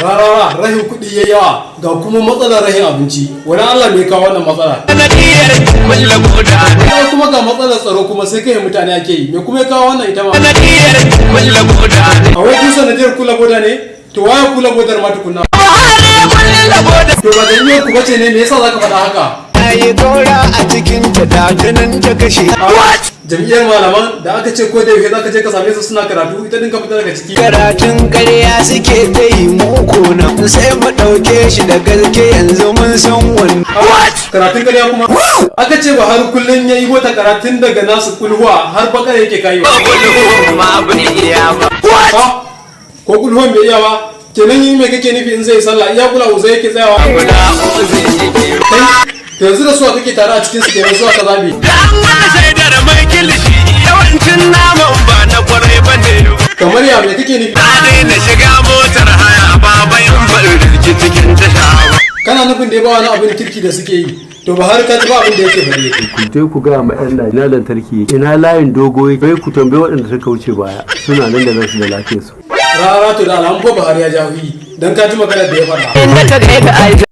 Rarara rahin kuɗi ya yawa ga kuma matsalar rahin abinci. Wani Allah mai kawo wannan matsala. Kuma ga matsalar tsaro kuma sai kai mutane ake yi. Me kuma ya kawo wannan ita ma? A wai kun sanadiyar kula boda ne? To waye kula bodar ma tukunna? To ba da yi ku bace ne me yasa zaka faɗa haka? Ayi gora a cikin ta dajinan ta kashe. Jam'iyyar malaman da aka ce ko da yake zaka je ka same su suna karatu ita din ka fita daga ciki. Karatun ƙarya suke ta yi muku na sai mu ɗauke shi da gaske yanzu mun san wannan. Karatun ƙarya kuma aka ce ba har kullun yayi wata karatun daga nasu kulhuwa har bakar yake kayo. Ko kulhuwan bai iya ba kenan yi me kake nufi in zai sallah iya kula uzai yake tsayawa. Yanzu da suwa kake tare a cikin su kenan zuwa ka zabe. Yawancin naman ba na kwarai ba ne. Kamar ya me kake nufi? Na shiga motar haya ba bayan barci cikin tasha. Kana nufin da ba wani abin kirki da suke yi. To ba har ka ba abin da yake bare. Ku je ku ga ma ƴan ina lantarki ina layin dogo bai ku tambaye waɗanda suka wuce baya suna nan da nasu da lafiyarsu. Rara to da alhamdu Buhari ya jawi dan ka ji magana da ya faɗa.